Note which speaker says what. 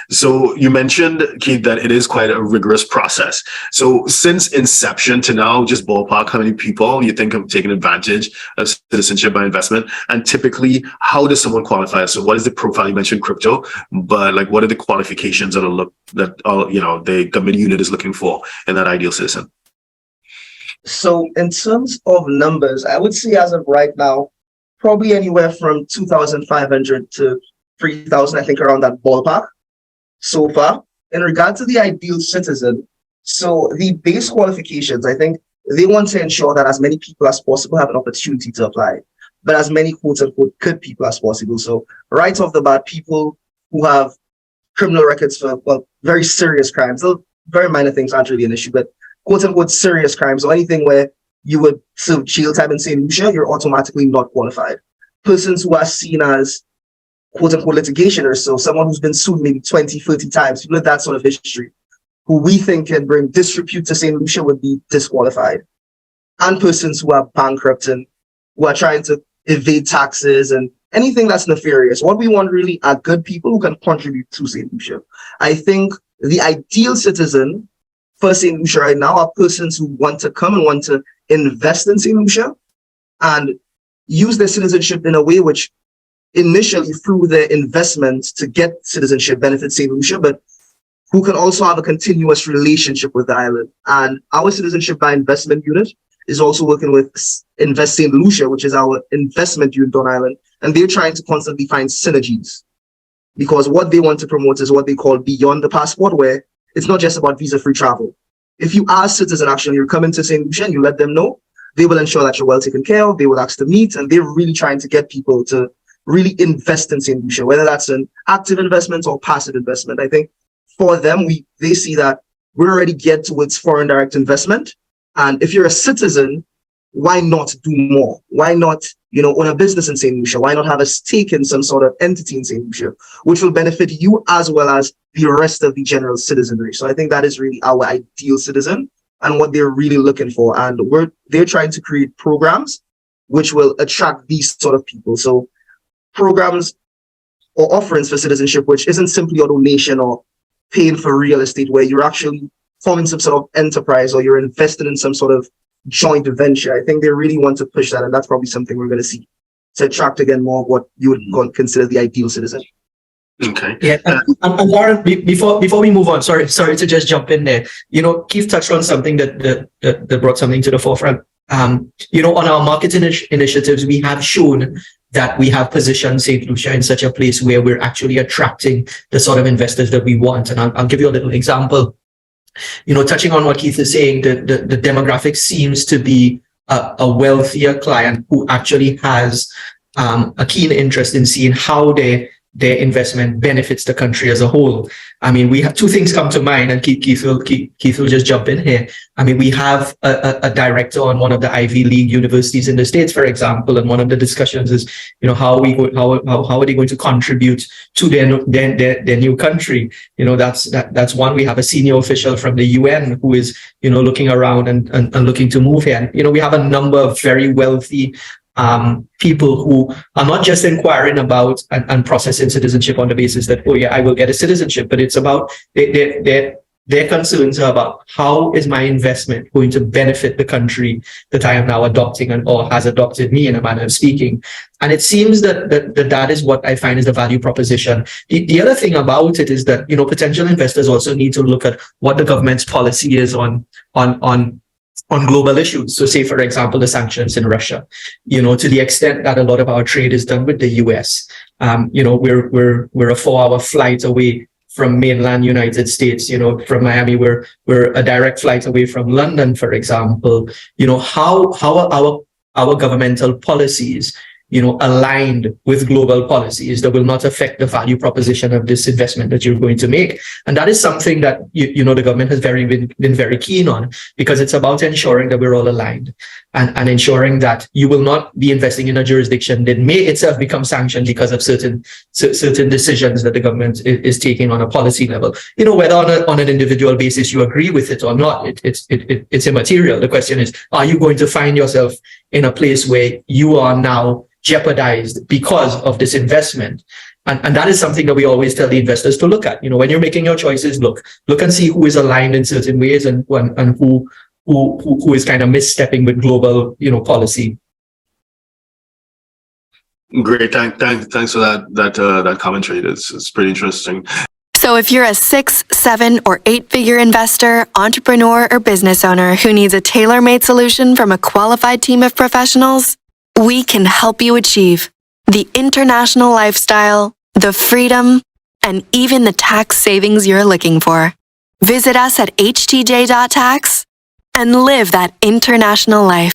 Speaker 1: So you mentioned, Keith, that it is quite a rigorous process. So since inception to now, just ballpark how many people you think have taken advantage of citizenship by investment? And typically, how does someone qualify? So what is the profile? You mentioned crypto, but like what are the qualifications that the government unit is looking for in that ideal citizen?
Speaker 2: So in terms of numbers, I would say as of right now, probably anywhere from 2,500 to 3,000, I think around that ballpark so far. In regard to the ideal citizen, so the base qualifications, I think they want to ensure that as many people as possible have an opportunity to apply, but as many quote unquote good people as possible. So right off the bat, people who have criminal records for very serious crimes, though very minor things aren't really an issue, but quote unquote serious crimes or anything where you would serve jail time in St. Lucia, you're automatically not qualified. Persons who are seen as quote unquote litigationers, so someone who's been sued maybe 20, 30 times, people with that sort of history, who we think can bring disrepute to St. Lucia would be disqualified. And persons who are bankrupt and who are trying to evade taxes and anything that's nefarious. What we want really are good people who can contribute to St. Lucia. I think the ideal citizen for St. Lucia right now are persons who want to come and want to invest in St. Lucia and use their citizenship in a way which initially through their investment to get citizenship benefits St. Lucia, but who can also have a continuous relationship with the island. And our citizenship by investment unit is also working with Invest St. Lucia, which is our investment unit on island. And they're trying to constantly find synergies because what they want to promote is what they call beyond the passport, where it's not just about visa-free travel. If you are a citizen, actually, you're coming to St. Lucia and you let them know, they will ensure that you're well taken care of. They will ask to meet, and they're really trying to get people to really invest in St. Lucia, whether that's an active investment or passive investment. I think for them, they see that we're already geared towards foreign direct investment. And if you're a citizen, why not do more? Why not, own a business in St. Lucia? Why not have a stake in some sort of entity in St. Lucia, which will benefit you as well as the rest of the general citizenry? So I think that is really our ideal citizen and what they're really looking for. And they're trying to create programs which will attract these sort of people. So programs or offerings for citizenship, which isn't simply a donation or paying for real estate, where you're actually forming some sort of enterprise or you're invested in some sort of joint venture. I think they really want to push that, and that's probably something we're going to see to attract again more of what you would consider the ideal citizen.
Speaker 1: Okay.
Speaker 3: Yeah, and Lauren, before we move on, sorry to just jump in there. Keith touched on something that brought something to the forefront. On our marketing initiatives, we have shown that we have positioned St. Lucia in such a place where we're actually attracting the sort of investors that we want. And I'll give you a little example. Touching on what Keith is saying, the demographic seems to be a wealthier client who actually has a keen interest in seeing how their investment benefits the country as a whole. I mean, we have two things come to mind, and Keith will just jump in here. I mean, we have a director on one of the Ivy League universities in the States, for example, and one of the discussions is, how are they going to contribute to their new country? That's one. We have a senior official from the UN who is, looking around and looking to move here. And, we have a number of very wealthy people who are not just inquiring about and processing citizenship on the basis that, oh yeah, I will get a citizenship, but it's about their concerns are about how is my investment going to benefit the country that I am now adopting or has adopted me, in a manner of speaking. And it seems that is what I find is the value proposition. The other thing about it is that, potential investors also need to look at what the government's policy is on global issues. So say, for example, the sanctions in Russia, to the extent that a lot of our trade is done with the US, we're a 4-hour flight away from mainland United States, from Miami, we're a direct flight away from London, for example. How are our governmental policies, aligned with global policies that will not affect the value proposition of this investment that you're going to make? And that is something that, the government has been very keen on, because it's about ensuring that we're all aligned and ensuring that you will not be investing in a jurisdiction that may itself become sanctioned because of certain decisions that the government is taking on a policy level. Whether on an individual basis you agree with it or not, it's immaterial. The question is, are you going to find yourself in a place where you are now jeopardized because of this investment? And that is something that we always tell the investors to look at. When you're making your choices, look and see who is aligned in certain ways and who is kind of misstepping with global, policy.
Speaker 1: Great. Thanks for that commentary. It's pretty interesting.
Speaker 4: So if you're a 6, 7, or 8-figure investor, entrepreneur, or business owner who needs a tailor-made solution from a qualified team of professionals, we can help you achieve the international lifestyle, the freedom, and even the tax savings you're looking for. Visit us at htj.tax and live that international life.